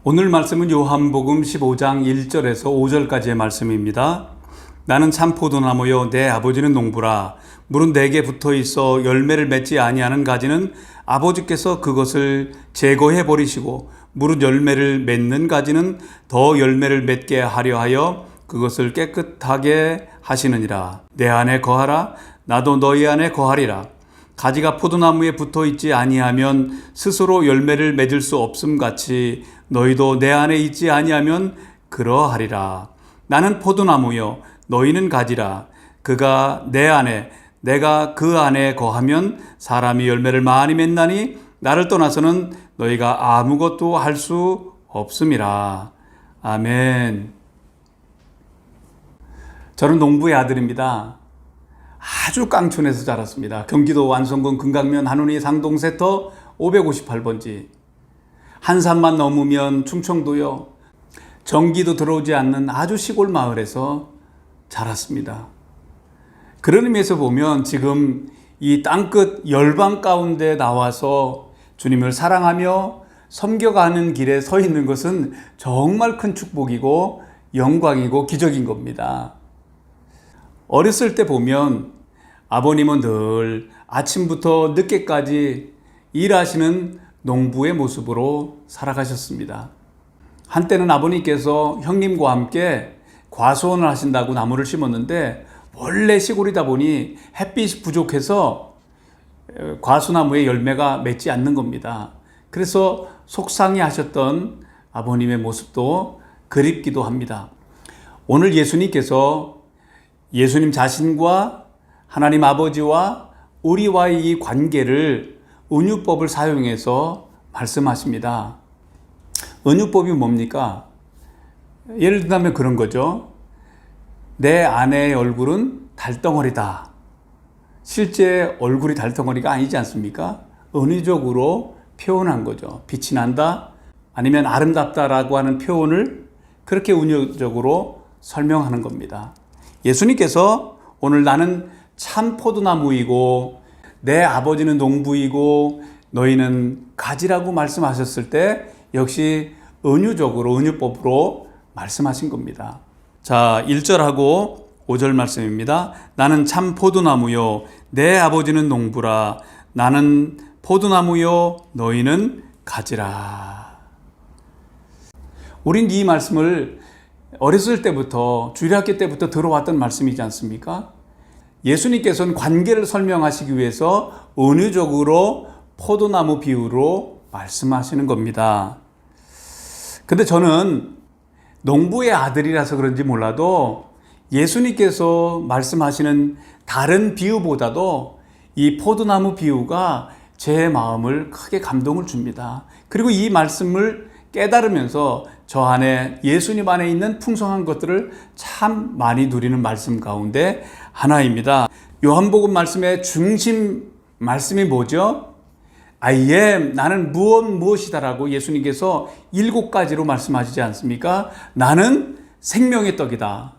오늘 말씀은 요한복음 15장 1절에서 5절까지의 말씀입니다. 나는 참 포도나무요 내 아버지는 농부라. 물은 내게 붙어 있어 열매를 맺지 아니하는 가지는 아버지께서 그것을 제거해 버리시고 물은 열매를 맺는 가지는 더 열매를 맺게 하려 하여 그것을 깨끗하게 하시느니라. 내 안에 거하라. 나도 너희 안에 거하리라. 가지가 포도나무에 붙어 있지 아니하면 스스로 열매를 맺을 수 없음 같이 너희도 내 안에 있지 아니하면 그러하리라. 나는 포도나무요 너희는 가지라. 그가 내 안에 내가 그 안에 거하면 사람이 열매를 많이 맺나니 나를 떠나서는 너희가 아무것도 할 수 없음이라. 아멘. 저는 농부의 아들입니다. 아주 깡촌에서 자랐습니다. 경기도 완성군 금강면 한운이 상동세터 558번지. 한산만 넘으면 충청도요. 전기도 들어오지 않는 아주 시골 마을에서 자랐습니다. 그런 의미에서 보면 지금 이 땅끝 열방 가운데 나와서 주님을 사랑하며 섬겨가는 길에 서 있는 것은 정말 큰 축복이고 영광이고 기적인 겁니다. 어렸을 때 보면 아버님은 늘 아침부터 늦게까지 일하시는 농부의 모습으로 살아가셨습니다. 한때는 아버님께서 형님과 함께 과수원을 하신다고 나무를 심었는데 원래 시골이다 보니 햇빛이 부족해서 과수나무에 열매가 맺지 않는 겁니다. 그래서 속상해 하셨던 아버님의 모습도 그립기도 합니다. 오늘 예수님께서 예수님 자신과 하나님 아버지와 우리와의 이 관계를 은유법을 사용해서 말씀하십니다. 은유법이 뭡니까? 예를 들면 그런 거죠. 내 아내의 얼굴은 달덩어리다. 실제 얼굴이 달덩어리가 아니지 않습니까? 은유적으로 표현한 거죠. 빛이 난다 아니면 아름답다라고 하는 표현을 그렇게 은유적으로 설명하는 겁니다. 예수님께서 오늘 나는 참 포도나무이고 내 아버지는 농부이고 너희는 가지라고 말씀하셨을 때 역시 은유적으로 은유법으로 말씀하신 겁니다. 자, 1절하고 5절 말씀입니다. 나는 참 포도나무요 내 아버지는 농부라. 나는 포도나무요 너희는 가지라. 우린 이 말씀을 어렸을 때부터 주일학교 때부터 들어왔던 말씀이지 않습니까? 예수님께서는 관계를 설명하시기 위해서 은유적으로 포도나무 비유로 말씀하시는 겁니다. 근데 저는 농부의 아들이라서 그런지 몰라도 예수님께서 말씀하시는 다른 비유보다도 이 포도나무 비유가 제 마음을 크게 감동을 줍니다. 그리고 이 말씀을 깨달으면서 저 안에 예수님 안에 있는 풍성한 것들을 참 많이 누리는 말씀 가운데 하나입니다. 요한복음 말씀의 중심 말씀이 뭐죠? I am, 나는 무엇이다라고 예수님께서 7가지로 말씀하시지 않습니까? 나는 생명의 떡이다.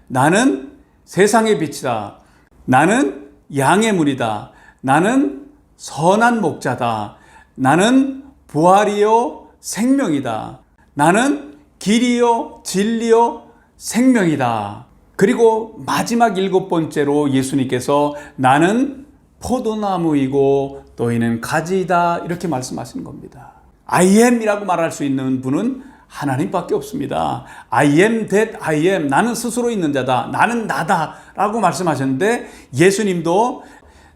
나는 세상의 빛이다. 나는 양의 문이다. 나는 선한 목자다. 나는 부활이요 생명이다. 나는 길이요 진리요 생명이다. 그리고 마지막 7번째로 예수님께서 나는 포도나무이고 너희는 가지이다 이렇게 말씀하시는 겁니다. I am이라고 말할 수 있는 분은 하나님밖에 없습니다. I am that I am. 나는 스스로 있는 자다. 나는 나다 라고 말씀하셨는데 예수님도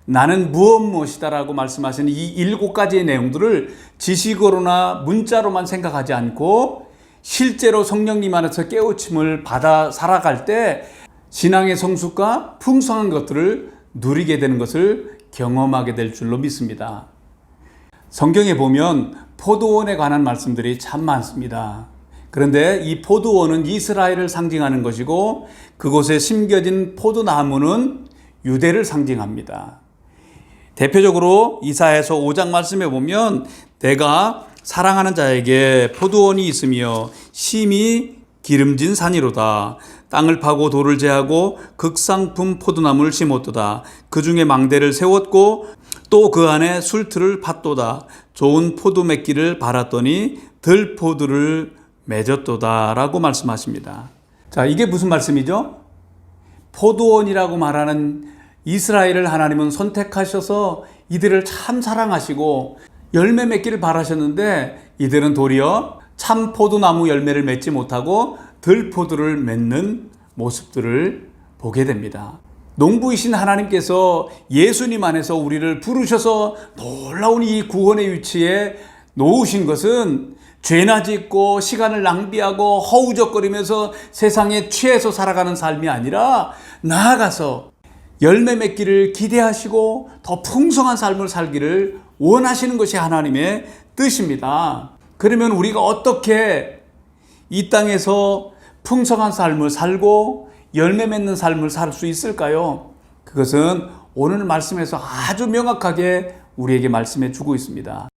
나는 무엇이다 라고 말씀하시는 이 7가지의 내용들을 지식으로나 문자로만 생각하지 않고 실제로 성령님 안에서 깨우침을 받아 살아갈 때 신앙의 성숙과 풍성한 것들을 누리게 되는 것을 경험하게 될 줄로 믿습니다. 성경에 보면 포도원에 관한 말씀들이 참 많습니다. 그런데 이 포도원은 이스라엘을 상징하는 것이고 그곳에 심겨진 포도나무는 유대를 상징합니다. 대표적으로 이사야서 5장 말씀에 보면 내가 사랑하는 자에게 포도원이 있으며 심히 기름진 산이로다. 땅을 파고 돌을 제하고 극상품 포도나무를 심었도다. 그 중에 망대를 세웠고 또 그 안에 술틀을 팠도다. 좋은 포도 맺기를 바랐더니 들포도를 맺었도다라고 말씀하십니다. 자, 이게 무슨 말씀이죠? 포도원이라고 말하는 이스라엘을 하나님은 선택하셔서 이들을 참 사랑하시고 열매 맺기를 바라셨는데 이들은 도리어 참 포도나무 열매를 맺지 못하고 들포도를 맺는 모습들을 보게 됩니다. 농부이신 하나님께서 예수님 안에서 우리를 부르셔서 놀라운 이 구원의 위치에 놓으신 것은 죄나 짓고 시간을 낭비하고 허우적거리면서 세상에 취해서 살아가는 삶이 아니라 나아가서 열매 맺기를 기대하시고 더 풍성한 삶을 살기를 원하시는 것이 하나님의 뜻입니다. 그러면 우리가 어떻게 이 땅에서 풍성한 삶을 살고 열매 맺는 삶을 살 수 있을까요? 그것은 오늘 말씀에서 아주 명확하게 우리에게 말씀해 주고 있습니다.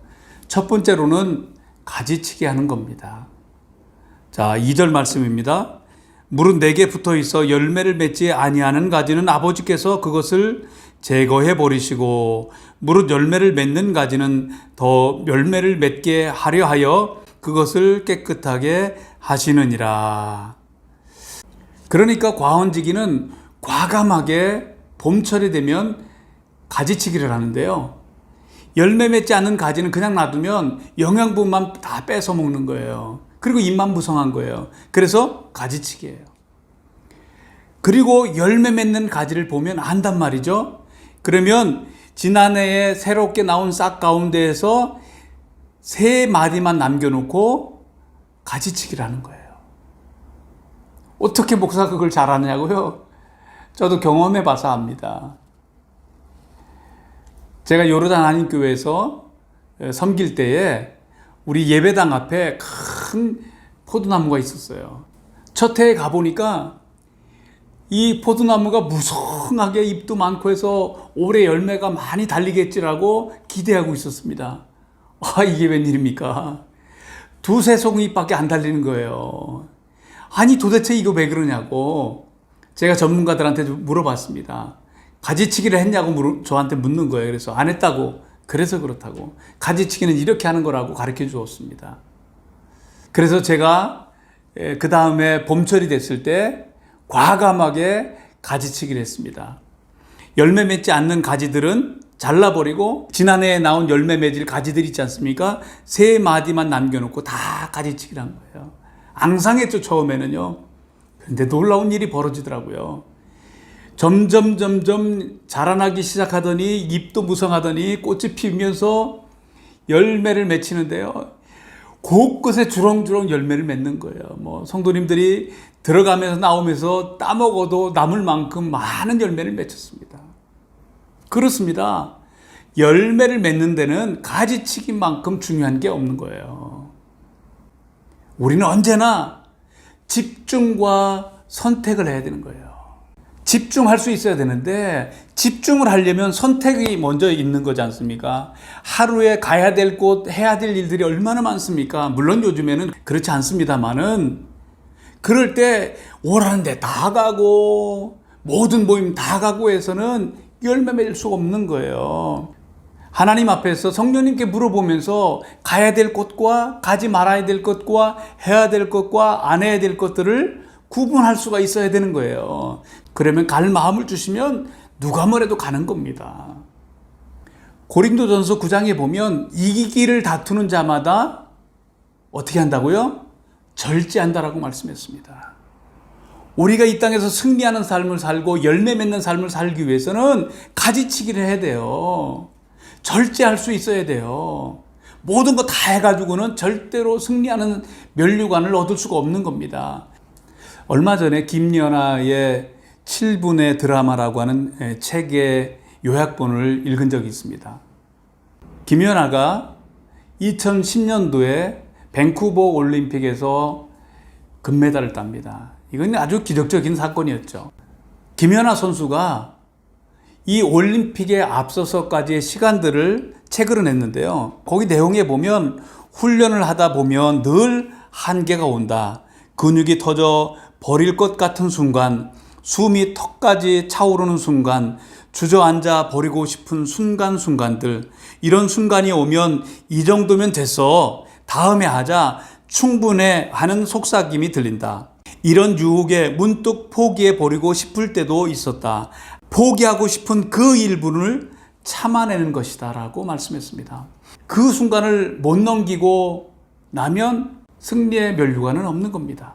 첫 번째로는 가지치기 하는 겁니다. 자, 2절 말씀입니다. 물은 내게 붙어 있어 열매를 맺지 아니하는 가지는 아버지께서 그것을 제거해 버리시고 무릇 열매를 맺는 가지는 더 열매를 맺게 하려 하여 그것을 깨끗하게 하시느니라. 그러니까 과원지기는 과감하게 봄철이 되면 가지치기를 하는데요. 열매 맺지 않는 가지는 그냥 놔두면 영양분만 다 뺏어 먹는 거예요. 그리고 잎만 무성한 거예요. 그래서 가지치기예요. 그리고 열매 맺는 가지를 보면 안단 말이죠. 그러면 지난해에 새롭게 나온 싹 가운데에서 3마디만 남겨놓고 가지치기를 하는 거예요. 어떻게 목사가 그걸 잘하느냐고요? 저도 경험해 봐서 압니다. 제가 요르단 한인교회에서 섬길 때에 우리 예배당 앞에 큰 포도나무가 있었어요. 첫 해에 가보니까 이 포도나무가 무성하게 잎도 많고 해서 올해 열매가 많이 달리겠지라고 기대하고 있었습니다. 이게 웬일입니까? 2-3송이밖에 안 달리는 거예요. 아니 도대체 이거 왜 그러냐고 제가 전문가들한테 물어봤습니다. 가지치기를 했냐고 저한테 묻는 거예요. 그래서 안 했다고. 그래서 그렇다고. 가지치기는 이렇게 하는 거라고 가르쳐 주었습니다. 그래서 제가 그 다음에 봄철이 됐을 때 과감하게 가지치기를 했습니다. 열매 맺지 않는 가지들은 잘라버리고 지난해에 나온 열매 맺을 가지들 있지 않습니까? 3마디만 남겨놓고 다 가지치기를 한 거예요. 앙상했죠, 처음에는요. 근데 놀라운 일이 벌어지더라고요. 점점 자라나기 시작하더니 잎도 무성하더니 꽃이 피면서 열매를 맺히는데요. 곳곳에 주렁주렁 열매를 맺는 거예요. 성도님들이 들어가면서 나오면서 따먹어도 남을 만큼 많은 열매를 맺혔습니다. 그렇습니다. 열매를 맺는 데는 가지치기만큼 중요한 게 없는 거예요. 우리는 언제나 집중과 선택을 해야 되는 거예요. 집중할 수 있어야 되는데 집중을 하려면 선택이 먼저 있는 거지 않습니까? 하루에 가야 될 곳, 해야 될 일들이 얼마나 많습니까? 물론 요즘에는 그렇지 않습니다만은 그럴 때 오라는 데 다 가고 모든 모임 다 가고 해서는 열매 맺을 수가 없는 거예요. 하나님 앞에서 성령님께 물어보면서 가야 될 곳과 가지 말아야 될 것과 해야 될 것과 안 해야 될 것들을 구분할 수가 있어야 되는 거예요. 그러면 갈 마음을 주시면 누가 뭐래도 가는 겁니다. 고린도전서 9장에 보면 이기기를 다투는 자마다 어떻게 한다고요? 절제한다라고 말씀했습니다. 우리가 이 땅에서 승리하는 삶을 살고 열매 맺는 삶을 살기 위해서는 가지치기를 해야 돼요. 절제할 수 있어야 돼요. 모든 거 다 해가지고는 절대로 승리하는 면류관을 얻을 수가 없는 겁니다. 얼마 전에 김연아의 7분의 드라마라고 하는 책의 요약본을 읽은 적이 있습니다. 김연아가 2010년도에 밴쿠버 올림픽에서 금메달을 땁니다. 이건 아주 기적적인 사건이었죠. 김연아 선수가 이 올림픽에 앞서서까지의 시간들을 책으로 냈는데요. 거기 내용에 보면 훈련을 하다 보면 늘 한계가 온다. 근육이 터져 버릴 것 같은 순간, 숨이 턱까지 차오르는 순간, 주저앉아 버리고 싶은 순간순간들, 이런 순간이 오면 이 정도면 됐어. 다음에 하자. 충분해 하는 속삭임이 들린다. 이런 유혹에 문득 포기해 버리고 싶을 때도 있었다. 포기하고 싶은 그 일부를 참아내는 것이다 라고 말씀했습니다. 그 순간을 못 넘기고 나면 승리의 면류관은 없는 겁니다.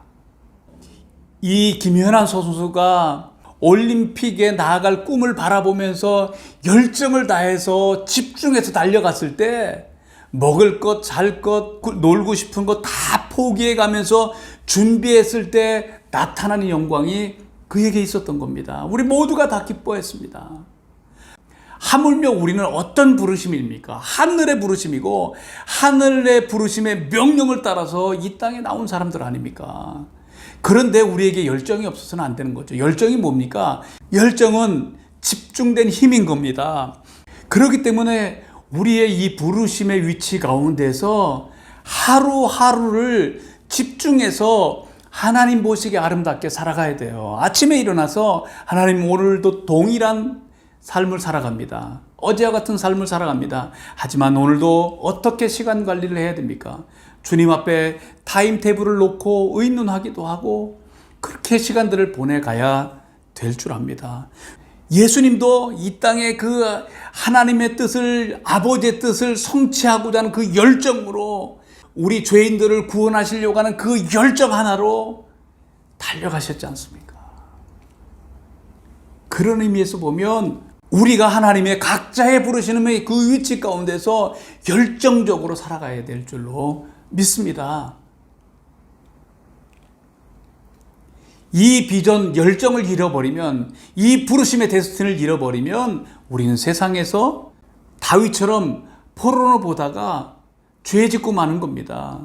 이 김연아 선수가 올림픽에 나아갈 꿈을 바라보면서 열정을 다해서 집중해서 달려갔을 때 먹을 것, 잘 것, 놀고 싶은 것 다 포기해 가면서 준비했을 때 나타나는 영광이 그에게 있었던 겁니다. 우리 모두가 다 기뻐했습니다. 하물며 우리는 어떤 부르심입니까? 하늘의 부르심이고 하늘의 부르심의 명령을 따라서 이 땅에 나온 사람들 아닙니까? 그런데 우리에게 열정이 없어서는 안 되는 거죠. 열정이 뭡니까? 열정은 집중된 힘인 겁니다. 그렇기 때문에 우리의 이 부르심의 위치 가운데서 하루하루를 집중해서 하나님 보시기에 아름답게 살아가야 돼요. 아침에 일어나서 하나님 오늘도 동일한 삶을 살아갑니다. 어제와 같은 삶을 살아갑니다. 하지만 오늘도 어떻게 시간 관리를 해야 됩니까? 주님 앞에 타임테이블을 놓고 의논하기도 하고 그렇게 시간들을 보내가야 될 줄 압니다. 예수님도 이 땅에 그 하나님의 뜻을, 아버지의 뜻을 성취하고자 하는 그 열정으로 우리 죄인들을 구원하시려고 하는 그 열정 하나로 달려가셨지 않습니까? 그런 의미에서 보면 우리가 하나님의 각자의 부르시는 그 위치 가운데서 열정적으로 살아가야 될 줄로 믿습니다. 이 비전 열정을 잃어버리면, 이 부르심의 데스티니를 잃어버리면 우리는 세상에서 다윗처럼 포로로 보다가 죄 짓고 마는 겁니다.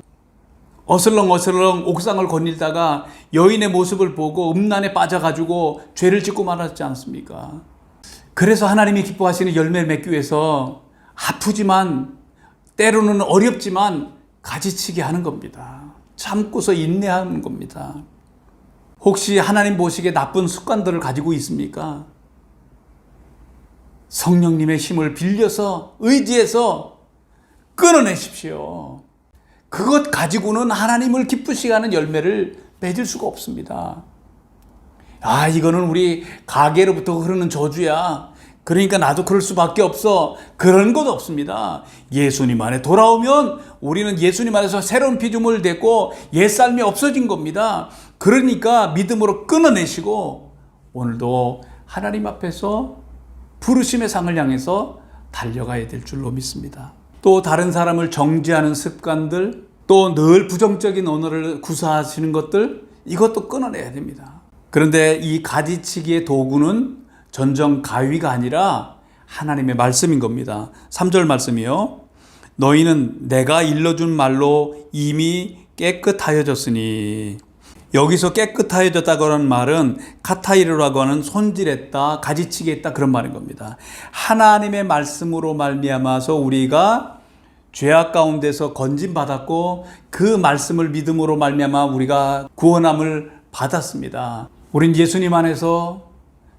어슬렁어슬렁 옥상을 거닐다가 여인의 모습을 보고 음란에 빠져가지고 죄를 짓고 말았지 않습니까? 그래서 하나님이 기뻐하시는 열매를 맺기 위해서 아프지만 때로는 어렵지만 가지치기 하는 겁니다. 참고서 인내하는 겁니다. 혹시 하나님 보시기에 나쁜 습관들을 가지고 있습니까? 성령님의 힘을 빌려서 의지해서 끊어내십시오. 그것 가지고는 하나님을 기쁘시게 하는 열매를 맺을 수가 없습니다. 아, 이거는 우리 가게로부터 흐르는 저주야. 그러니까 나도 그럴 수밖에 없어. 그런 것 없습니다. 예수님 안에 돌아오면 우리는 예수님 안에서 새로운 피조물을 됐고 옛삶이 없어진 겁니다. 그러니까 믿음으로 끊어내시고 오늘도 하나님 앞에서 부르심의 상을 향해서 달려가야 될 줄로 믿습니다. 또 다른 사람을 정죄하는 습관들, 또 늘 부정적인 언어를 구사하시는 것들, 이것도 끊어내야 됩니다. 그런데 이 가지치기의 도구는 전정 가위가 아니라 하나님의 말씀인 겁니다. 3절 말씀이요. 너희는 내가 일러준 말로 이미 깨끗하여졌으니. 여기서 깨끗하여졌다고 하는 말은 카타이르라고 하는 손질했다, 가지치기 했다 그런 말인 겁니다. 하나님의 말씀으로 말미암아서 우리가 죄악 가운데서 건진받았고 그 말씀을 믿음으로 말미암아 우리가 구원함을 받았습니다. 우린 예수님 안에서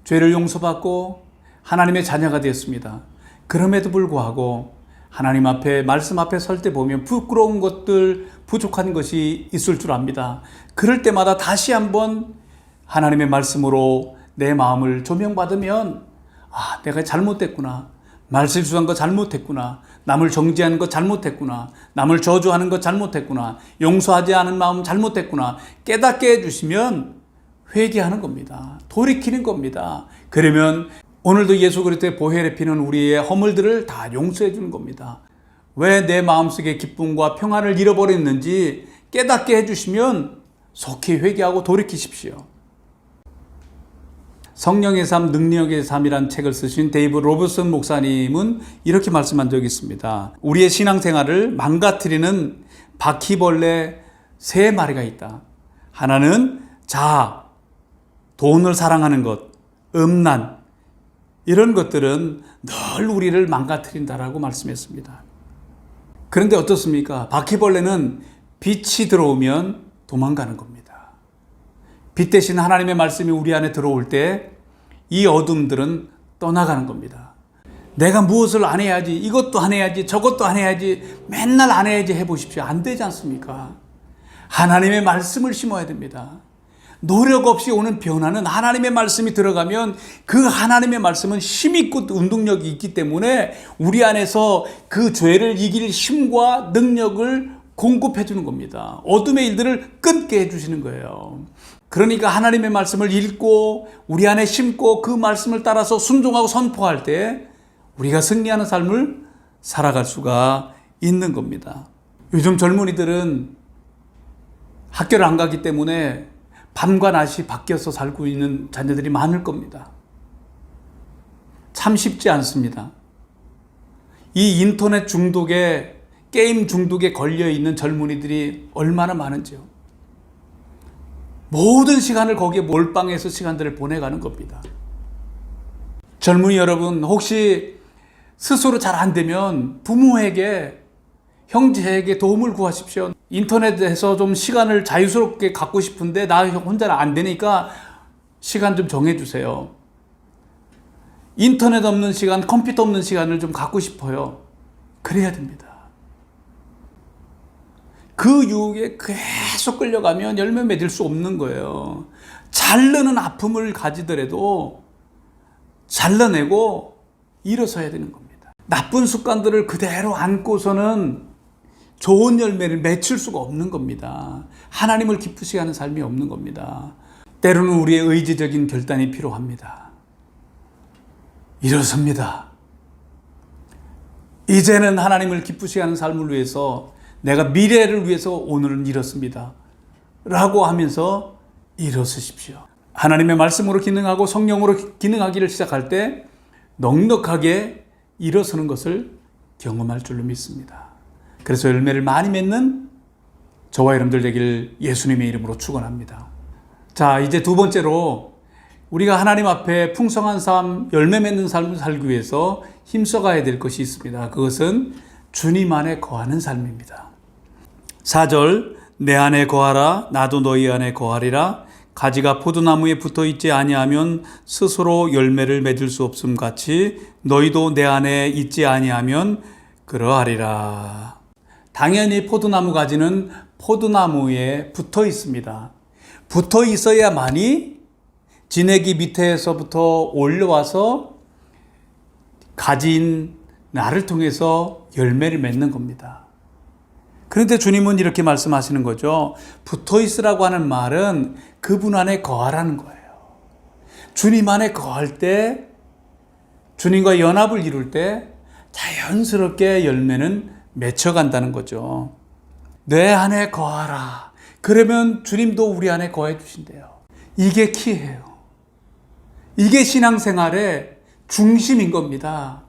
죄를 용서받고 하나님의 자녀가 되었습니다. 그럼에도 불구하고 하나님 앞에 말씀 앞에 설 때 보면 부끄러운 것들, 부족한 것이 있을 줄 압니다. 그럴 때마다 다시 한번 하나님의 말씀으로 내 마음을 조명받으면 아, 내가 잘못됐구나. 말실수한 거 잘못했구나. 남을 정죄하는 거 잘못했구나. 남을 저주하는 거 잘못했구나. 용서하지 않은 마음 잘못했구나. 깨닫게 해주시면 회개하는 겁니다. 돌이키는 겁니다. 그러면 오늘도 예수 그리스도의 보혈에 피는 우리의 허물들을 다 용서해 주는 겁니다. 왜 내 마음속에 기쁨과 평안을 잃어버렸는지 깨닫게 해주시면 속히 회개하고 돌이키십시오. 성령의 삶, 능력의 삶이란 책을 쓰신 데이브 로버슨 목사님은 이렇게 말씀한 적이 있습니다. 우리의 신앙생활을 망가뜨리는 바퀴벌레 3마리가 있다. 하나는 자아, 돈을 사랑하는 것, 음란, 이런 것들은 늘 우리를 망가뜨린다라고 말씀했습니다. 그런데 어떻습니까? 바퀴벌레는 빛이 들어오면 도망가는 겁니다. 빛 대신 하나님의 말씀이 우리 안에 들어올 때 이 어둠들은 떠나가는 겁니다. 내가 무엇을 안 해야지, 이것도 안 해야지, 저것도 안 해야지, 맨날 안 해야지 해보십시오. 안 되지 않습니까? 하나님의 말씀을 심어야 됩니다. 노력 없이 오는 변화는 하나님의 말씀이 들어가면 그 하나님의 말씀은 힘있고 운동력이 있기 때문에 우리 안에서 그 죄를 이길 힘과 능력을 공급해 주는 겁니다. 어둠의 일들을 끊게 해주시는 거예요. 그러니까 하나님의 말씀을 읽고 우리 안에 심고 그 말씀을 따라서 순종하고 선포할 때 우리가 승리하는 삶을 살아갈 수가 있는 겁니다. 요즘 젊은이들은 학교를 안 가기 때문에 밤과 낮이 바뀌어서 살고 있는 자녀들이 많을 겁니다. 참 쉽지 않습니다. 이 인터넷 중독에, 게임 중독에 걸려있는 젊은이들이 얼마나 많은지요. 모든 시간을 거기에 몰빵해서 시간들을 보내가는 겁니다. 젊은이 여러분, 혹시 스스로 잘 안 되면 부모에게, 형제에게 도움을 구하십시오. 인터넷에서 좀 시간을 자유스럽게 갖고 싶은데 나 혼자는 안 되니까 시간 좀 정해주세요. 인터넷 없는 시간, 컴퓨터 없는 시간을 좀 갖고 싶어요. 그래야 됩니다. 그 유혹에 계속 끌려가면 열매 맺을 수 없는 거예요. 자르는 아픔을 가지더라도 잘라내고 일어서야 되는 겁니다. 나쁜 습관들을 그대로 안고서는 좋은 열매를 맺을 수가 없는 겁니다. 하나님을 기쁘시게 하는 삶이 없는 겁니다. 때로는 우리의 의지적인 결단이 필요합니다. 일어섭니다. 이제는 하나님을 기쁘시게 하는 삶을 위해서, 내가 미래를 위해서 오늘은 일었습니다 라고 하면서 일어서십시오. 하나님의 말씀으로 기능하고 성령으로 기능하기를 시작할 때 넉넉하게 일어서는 것을 경험할 줄로 믿습니다. 그래서 열매를 많이 맺는 저와 여러분들 되기를 예수님의 이름으로 축원합니다. 자, 이제 두 번째로 우리가 하나님 앞에 풍성한 삶, 열매 맺는 삶을 살기 위해서 힘써가야 될 것이 있습니다. 그것은 주님 안에 거하는 삶입니다. 4절, 내 안에 거하라, 나도 너희 안에 거하리라. 가지가 포도나무에 붙어 있지 아니하면 스스로 열매를 맺을 수 없음 같이 너희도 내 안에 있지 아니하면 그러하리라. 당연히 포도나무 가지는 포도나무에 붙어 있습니다. 붙어 있어야만이 진액이 밑에서부터 올라와서 가지인 나를 통해서 열매를 맺는 겁니다. 그런데 주님은 이렇게 말씀하시는 거죠. 붙어 있으라고 하는 말은 그분 안에 거하라는 거예요. 주님 안에 거할 때, 주님과 연합을 이룰 때 자연스럽게 열매는 맺혀간다는 거죠. 내 안에 거하라. 그러면 주님도 우리 안에 거해 주신대요. 이게 키예요. 이게 신앙생활의 중심인 겁니다.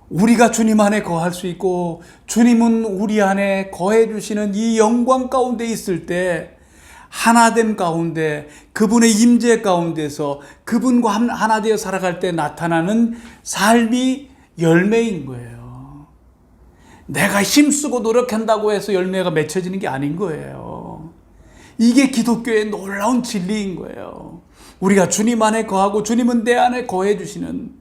우리가 주님 안에 거할 수 있고 주님은 우리 안에 거해 주시는 이 영광 가운데 있을 때 하나됨 가운데, 그분의 임재 가운데서 그분과 하나 되어 살아갈 때 나타나는 삶이 열매인 거예요. 내가 힘쓰고 노력한다고 해서 열매가 맺혀지는 게 아닌 거예요. 이게 기독교의 놀라운 진리인 거예요. 우리가 주님 안에 거하고 주님은 내 안에 거해 주시는,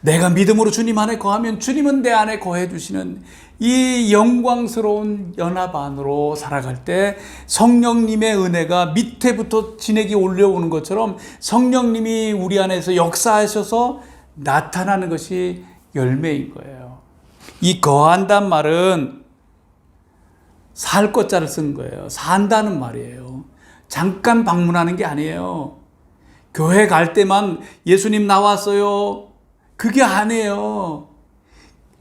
내가 믿음으로 주님 안에 거하면 주님은 내 안에 거해 주시는 이 영광스러운 연합 안으로 살아갈 때 성령님의 은혜가 밑에부터 진액이 올려오는 것처럼 성령님이 우리 안에서 역사하셔서 나타나는 것이 열매인 거예요. 이 거한단 말은 살 것자를 쓴 거예요. 산다는 말이에요. 잠깐 방문하는 게 아니에요. 교회 갈 때만 예수님 나왔어요, 그게 아니에요.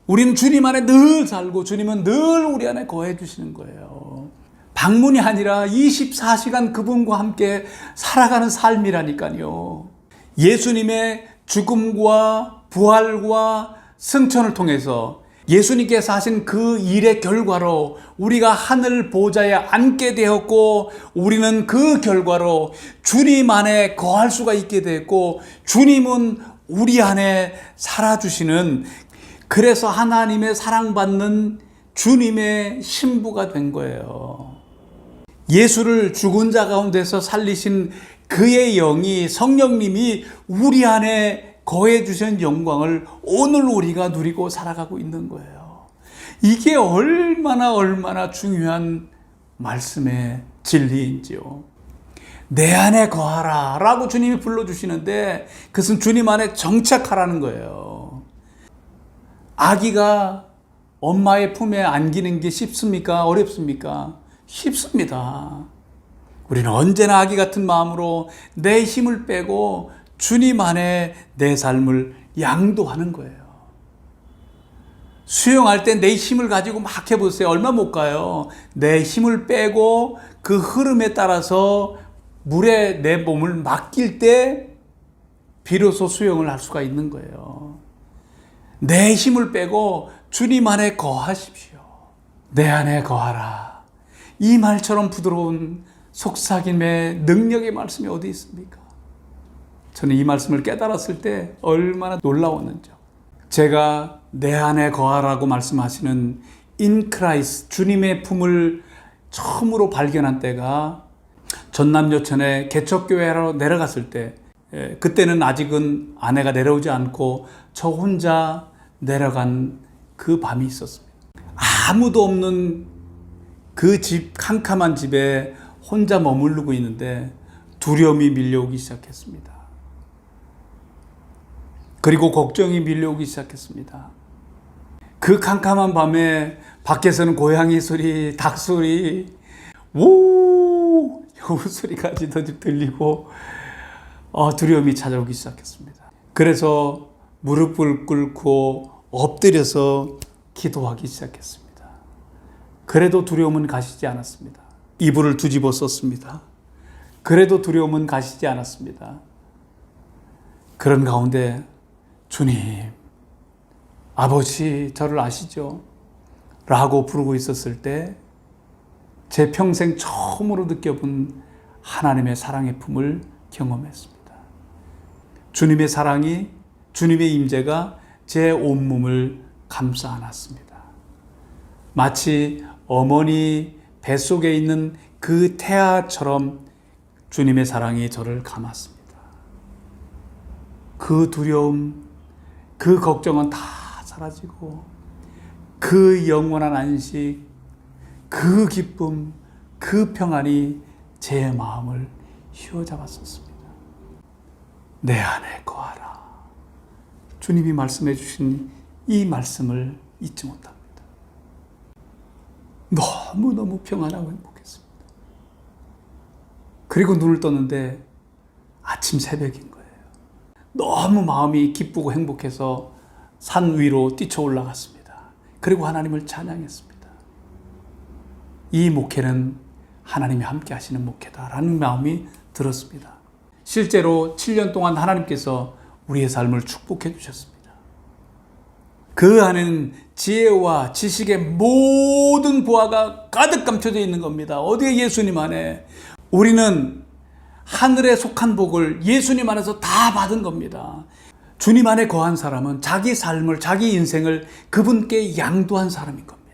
우리는 주님 안에 늘 살고 주님은 늘 우리 안에 거해 주시는 거예요. 방문이 아니라 24시간 그분과 함께 살아가는 삶이라니까요. 예수님의 죽음과 부활과 승천을 통해서 예수님께서 하신 그 일의 결과로 우리가 하늘 보좌에 앉게 되었고, 우리는 그 결과로 주님 안에 거할 수가 있게 됐고, 주님은 우리 안에 살아주시는, 그래서 하나님의 사랑받는 주님의 신부가 된 거예요. 예수를 죽은 자 가운데서 살리신 그의 영이, 성령님이 우리 안에 거해 주신 영광을 오늘 우리가 누리고 살아가고 있는 거예요. 이게 얼마나 중요한 말씀의 진리인지요. 내 안에 거하라 라고 주님이 불러주시는데 그것은 주님 안에 정착하라는 거예요. 아기가 엄마의 품에 안기는 게 쉽습니까? 어렵습니까? 쉽습니다. 우리는 언제나 아기 같은 마음으로 내 힘을 빼고 주님 안에 내 삶을 양도하는 거예요. 수영할 때 내 힘을 가지고 막 해보세요. 얼마 못 가요. 내 힘을 빼고 그 흐름에 따라서 물에 내 몸을 맡길 때 비로소 수영을 할 수가 있는 거예요. 내 힘을 빼고 주님 안에 거하십시오. 내 안에 거하라. 이 말처럼 부드러운 속삭임의 능력의 말씀이 어디 있습니까? 저는 이 말씀을 깨달았을 때 얼마나 놀라웠는지. 제가 내 안에 거하라고 말씀하시는 in Christ, 주님의 품을 처음으로 발견한 때가 전남 여천에 개척교회로 내려갔을 때, 그때는 아직은 아내가 내려오지 않고 저 혼자 내려간 그 밤이 있었습니다. 아무도 없는 그 집, 캄캄한 집에 혼자 머무르고 있는데 두려움이 밀려오기 시작했습니다. 그리고 걱정이 밀려오기 시작했습니다. 그 캄캄한 밤에 밖에서는 고양이 소리, 닭 소리, 우 여우 소리까지 들리고 두려움이 찾아오기 시작했습니다. 그래서 무릎을 꿇고 엎드려서 기도하기 시작했습니다. 그래도 두려움은 가시지 않았습니다. 이불을 뒤집어 썼습니다. 그래도 두려움은 가시지 않았습니다. 그런 가운데 주님, 아버지 저를 아시죠? 라고 부르고 있었을 때 제 평생 처음으로 느껴본 하나님의 사랑의 품을 경험했습니다. 주님의 사랑이, 주님의 임재가 제 온몸을 감싸 안았습니다. 마치 어머니 뱃속에 있는 그 태아처럼 주님의 사랑이 저를 감았습니다. 그 두려움, 그 걱정은 다 사라지고 그 영원한 안식, 그 기쁨, 그 평안이 제 마음을 휘어잡았었습니다. 내 안에 거하라. 주님이 말씀해 주신 이 말씀을 잊지 못합니다. 너무너무 평안하고 행복했습니다. 그리고 눈을 떴는데 아침 새벽인 거예요. 너무 마음이 기쁘고 행복해서 산 위로 뛰쳐 올라갔습니다. 그리고 하나님을 찬양했습니다. 이 목회는 하나님이 함께 하시는 목회다라는 마음이 들었습니다. 실제로 7년 동안 하나님께서 우리의 삶을 축복해 주셨습니다. 그 안에는 지혜와 지식의 모든 보화가 가득 감춰져 있는 겁니다. 어디에 예수님 안에. 우리는 하늘에 속한 복을 예수님 안에서 다 받은 겁니다. 주님 안에 거한 사람은 자기 삶을, 자기 인생을 그분께 양도한 사람인 겁니다.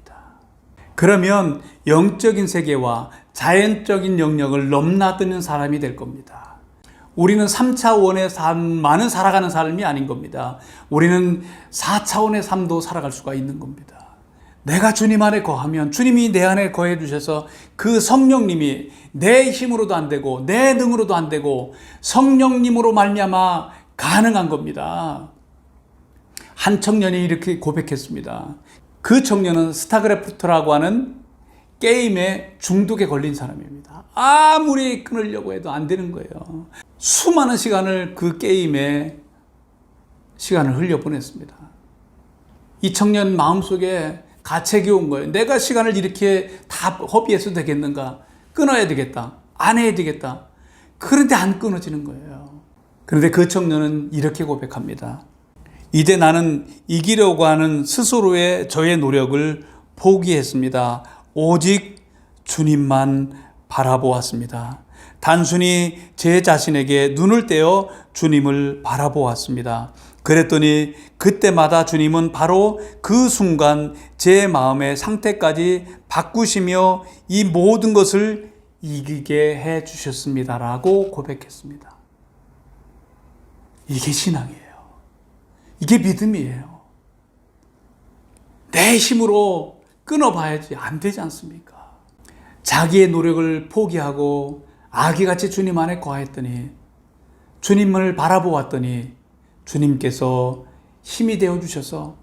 그러면 영적인 세계와 자연적인 영역을 넘나드는 사람이 될 겁니다. 우리는 3차원의 삶만은 살아가는 삶이 아닌 겁니다. 우리는 4차원의 삶도 살아갈 수가 있는 겁니다. 내가 주님 안에 거하면 주님이 내 안에 거해 주셔서 그 성령님이 내 힘으로도 안 되고 내 능으로도 안 되고 성령님으로 말미암아 가능한 겁니다. 한 청년이 이렇게 고백했습니다. 그 청년은 스타크래프트라고 하는 게임에 중독에 걸린 사람입니다. 아무리 끊으려고 해도 안 되는 거예요. 수많은 시간을 그 게임에 시간을 흘려보냈습니다. 이 청년 마음속에 가책이 온 거예요. 내가 시간을 이렇게 다 허비해서 되겠는가? 끊어야 되겠다. 안 해야 되겠다. 그런데 안 끊어지는 거예요. 그런데 그 청년은 이렇게 고백합니다. 이제 나는 이기려고 하는 스스로의 저의 노력을 포기했습니다. 오직 주님만 바라보았습니다. 단순히 제 자신에게 눈을 떼어 주님을 바라보았습니다. 그랬더니 그때마다 주님은 바로 그 순간 제 마음의 상태까지 바꾸시며 이 모든 것을 이기게 해 주셨습니다라고 고백했습니다. 이게 신앙이에요. 이게 믿음이에요. 내 힘으로 끊어봐야지 안 되지 않습니까? 자기의 노력을 포기하고 아기같이 주님 안에 거하였더니, 주님을 바라보았더니 주님께서 힘이 되어주셔서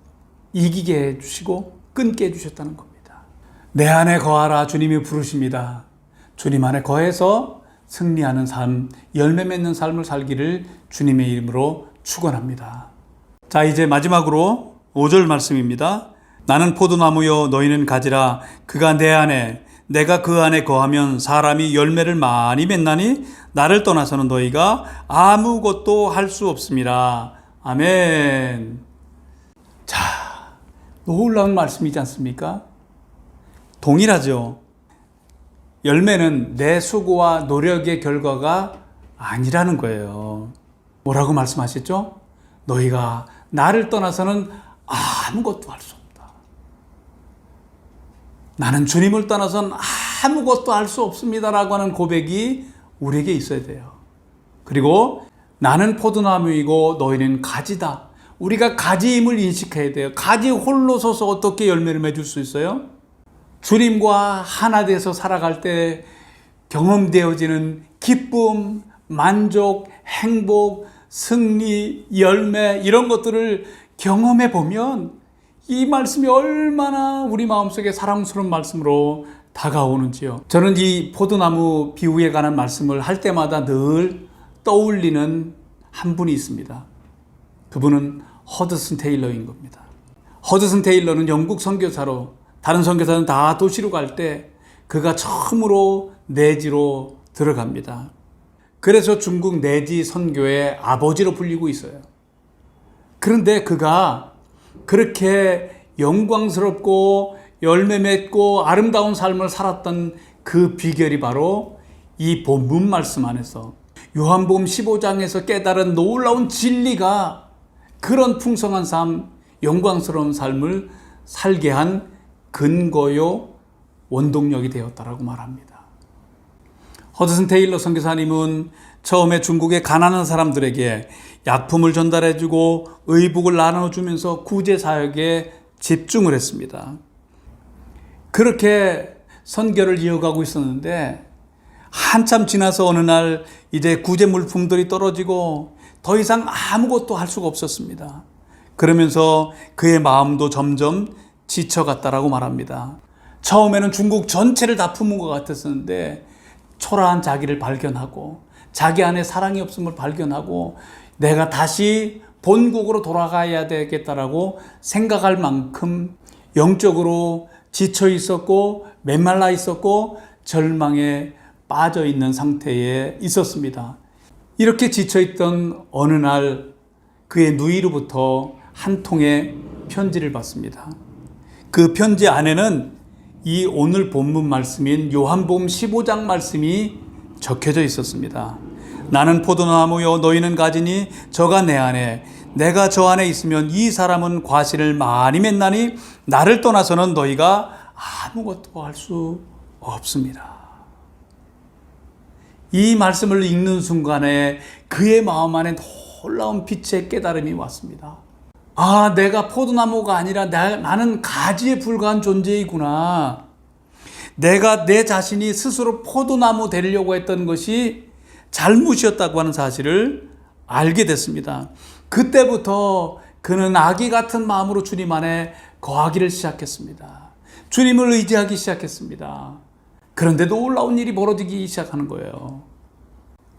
이기게 해주시고 끊게 해주셨다는 겁니다. 내 안에 거하라 주님이 부르십니다. 주님 안에 거해서 승리하는 삶, 열매 맺는 삶을 살기를 주님의 이름으로 축원합니다. 자, 이제 마지막으로 5절 말씀입니다. 나는 포도나무요 너희는 가지라. 그가 내 안에 내가 그 안에 거하면 사람이 열매를 많이 맺나니 나를 떠나서는 너희가 아무것도 할 수 없습니다. 아멘. 자, 놀라운 말씀이지 않습니까? 동일하죠. 열매는 내 수고와 노력의 결과가 아니라는 거예요. 뭐라고 말씀하셨죠? 너희가 나를 떠나서는 아무것도 할 수 없다. 나는 주님을 떠나서는 아무것도 할 수 없습니다라고 하는 고백이 우리에게 있어야 돼요. 그리고 나는 포도나무이고 너희는 가지다. 우리가 가지임을 인식해야 돼요. 가지 홀로 서서 어떻게 열매를 맺을 수 있어요? 주님과 하나 돼서 살아갈 때 경험되어지는 기쁨, 만족, 행복, 승리, 열매 이런 것들을 경험해 보면 이 말씀이 얼마나 우리 마음속에 사랑스러운 말씀으로 다가오는지요. 저는 이 포도나무 비유에 관한 말씀을 할 때마다 늘 떠올리는 한 분이 있습니다. 그분은 허드슨 테일러인 겁니다. 허드슨 테일러는 영국 선교사로, 다른 선교사는 다 도시로 갈 때 그가 처음으로 내지로 들어갑니다. 그래서 중국 내지 선교의 아버지로 불리고 있어요. 그런데 그가 그렇게 영광스럽고 열매 맺고 아름다운 삶을 살았던 그 비결이 바로 이 본문 말씀 안에서 요한복음 15장에서 깨달은 놀라운 진리가 그런 풍성한 삶, 영광스러운 삶을 살게 한 근거요 원동력이 되었다라고 말합니다. 허드슨 테일러 선교사님은 처음에 중국의 가난한 사람들에게 약품을 전달해주고 의복을 나눠주면서 구제사역에 집중을 했습니다. 그렇게 선교를 이어가고 있었는데 한참 지나서 어느 날 이제 구제 물품들이 떨어지고 더 이상 아무것도 할 수가 없었습니다. 그러면서 그의 마음도 점점 지쳐갔다라고 말합니다. 처음에는 중국 전체를 다 품은 것 같았었는데 초라한 자기를 발견하고 자기 안에 사랑이 없음을 발견하고 내가 다시 본국으로 돌아가야 되겠다라고 생각할 만큼 영적으로 지쳐 있었고 메말라 있었고 절망에 빠져 있는 상태에 있었습니다. 이렇게 지쳐 있던 어느 날 그의 누이로부터 한 통의 편지를 받습니다. 그 편지 안에는 이 오늘 본문 말씀인 요한복음 15장 말씀이 적혀져 있었습니다. 나는 포도나무요 너희는 가지니 저가 내 안에 내가 저 안에 있으면 이 사람은 과실을 많이 맺나니 나를 떠나서는 너희가 아무것도 할 수 없습니다. 이 말씀을 읽는 순간에 그의 마음 안에 놀라운 빛의 깨달음이 왔습니다. 아, 내가 포도나무가 아니라 나는 가지에 불과한 존재이구나. 내가 내 자신이 스스로 포도나무 되려고 했던 것이 잘못이었다고 하는 사실을 알게 됐습니다. 그때부터 그는 아기 같은 마음으로 주님 안에 거하기를 시작했습니다. 주님을 의지하기 시작했습니다. 그런데 놀라운 일이 벌어지기 시작하는 거예요.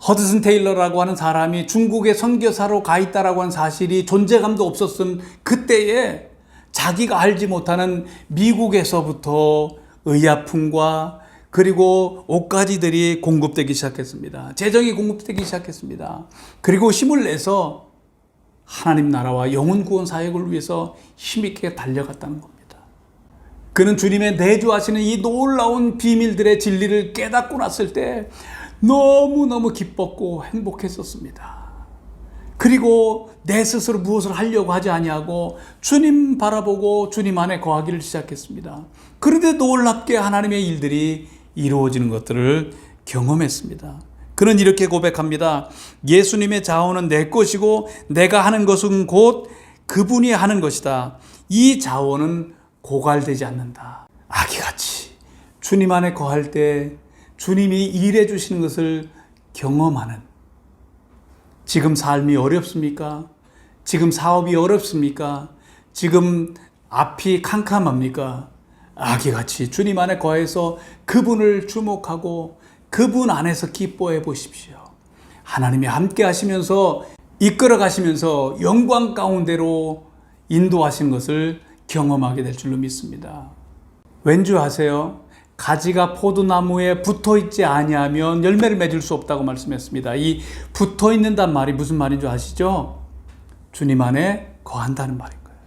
허드슨 테일러라고 하는 사람이 중국의 선교사로 가 있다라고 하는 사실이 존재감도 없었던 그때에 자기가 알지 못하는 미국에서부터 의약품과 그리고 옷가지들이 공급되기 시작했습니다. 재정이 공급되기 시작했습니다. 그리고 힘을 내서 하나님 나라와 영혼 구원 사역을 위해서 힘있게 달려갔다는 겁니다. 그는 주님의 내주하시는 이 놀라운 비밀들의 진리를 깨닫고 났을 때 너무너무 기뻤고 행복했었습니다. 그리고 내 스스로 무엇을 하려고 하지 아니하고 주님 바라보고 주님 안에 거하기를 시작했습니다. 그런데 놀랍게 하나님의 일들이 이루어지는 것들을 경험했습니다. 그는 이렇게 고백합니다. 예수님의 자원은 내 것이고 내가 하는 것은 곧 그분이 하는 것이다. 이 자원은 고갈되지 않는다. 아기같이 주님 안에 거할 때 주님이 일해 주시는 것을 경험하는, 지금 삶이 어렵습니까? 지금 사업이 어렵습니까? 지금 앞이 캄캄합니까? 아기같이 주님 안에 거해서 그분을 주목하고 그분 안에서 기뻐해 보십시오. 하나님이 함께 하시면서 이끌어 가시면서 영광 가운데로 인도하신 것을 경험하게 될 줄로 믿습니다. 왠지 아세요? 가지가 포도나무에 붙어 있지 아니하면 열매를 맺을 수 없다고 말씀했습니다. 이 붙어 있는단 말이 무슨 말인 줄 아시죠? 주님 안에 거한다는 말인 거예요.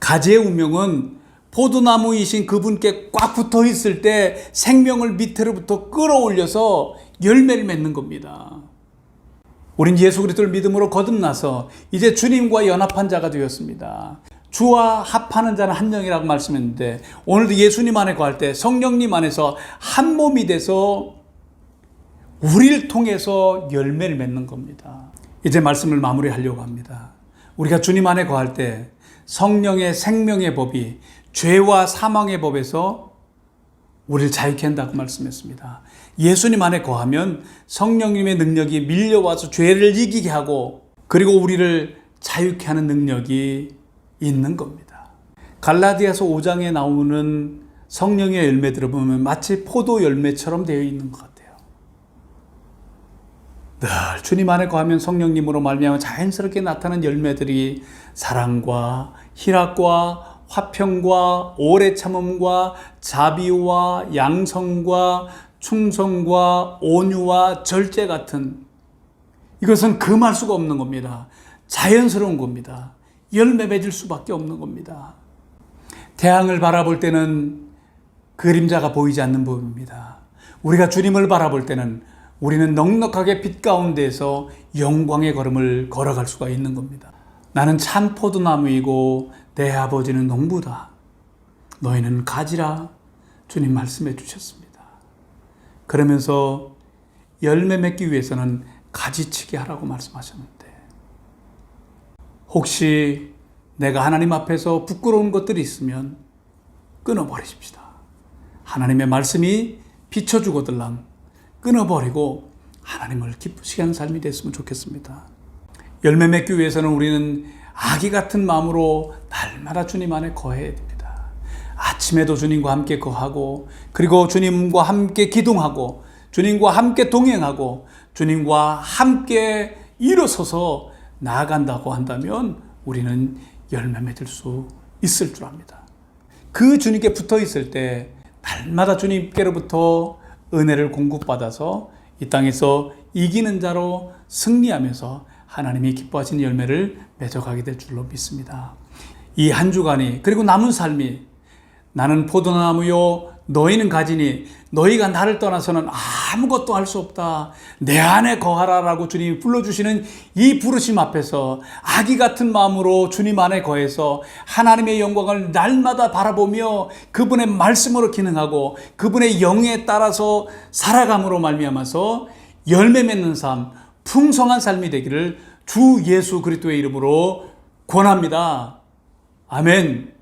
가지의 운명은 포도나무이신 그분께 꽉 붙어 있을 때 생명을 밑으로부터 끌어올려서 열매를 맺는 겁니다. 우린 예수 그리스도를 믿음으로 거듭나서 이제 주님과 연합한 자가 되었습니다. 주와 합하는 자는 한 영이라고 말씀했는데, 오늘도 예수님 안에 거할 때 성령님 안에서 한 몸이 돼서 우리를 통해서 열매를 맺는 겁니다. 이제 말씀을 마무리하려고 합니다. 우리가 주님 안에 거할 때 성령의 생명의 법이 죄와 사망의 법에서 우리를 자유케 한다고 말씀했습니다. 예수님 안에 거하면 성령님의 능력이 밀려와서 죄를 이기게 하고, 그리고 우리를 자유케 하는 능력이 있는 겁니다. 갈라디아서 5장에 나오는 성령의 열매들을 보면 마치 포도 열매처럼 되어 있는 것 같아요. 늘 주님 안에 거하면 성령님으로 말미암아 자연스럽게 나타나는 열매들이 사랑과 희락과 화평과 오래 참음과 자비와 양성과 충성과 온유와 절제 같은, 이것은 금할 수가 없는 겁니다. 자연스러운 겁니다. 열매 맺을 수밖에 없는 겁니다. 태양을 바라볼 때는 그림자가 보이지 않는 법입니다. 우리가 주님을 바라볼 때는 우리는 넉넉하게 빛 가운데에서 영광의 걸음을 걸어갈 수가 있는 겁니다. 나는 참 포도나무이고 내 아버지는 농부다. 너희는 가지라. 주님 말씀해 주셨습니다. 그러면서 열매 맺기 위해서는 가지치기 하라고 말씀하셨는데, 혹시 내가 하나님 앞에서 부끄러운 것들이 있으면 끊어버리십시다. 하나님의 말씀이 비춰주거들랑 끊어버리고 하나님을 기쁘시게 하는 삶이 됐으면 좋겠습니다. 열매 맺기 위해서는 우리는 아기 같은 마음으로 날마다 주님 안에 거해야 됩니다. 아침에도 주님과 함께 거하고, 그리고 주님과 함께 기도하고, 주님과 함께 동행하고, 주님과 함께 일어서서 나아간다고 한다면 우리는 열매 맺을 수 있을 줄 압니다. 그 주님께 붙어 있을 때 날마다 주님께로부터 은혜를 공급받아서 이 땅에서 이기는 자로 승리하면서 하나님이 기뻐하시는 열매를 맺어가게 될 줄로 믿습니다. 이 한 주간이, 그리고 남은 삶이, 나는 포도나무요 너희는 가지니 너희가 나를 떠나서는 아무것도 할 수 없다. 내 안에 거하라라고 주님이 불러주시는 이 부르심 앞에서 아기 같은 마음으로 주님 안에 거해서 하나님의 영광을 날마다 바라보며 그분의 말씀으로 기능하고 그분의 영에 따라서 살아감으로 말미암아서 열매 맺는 삶, 풍성한 삶이 되기를 주 예수 그리스도의 이름으로 권합니다. 아멘.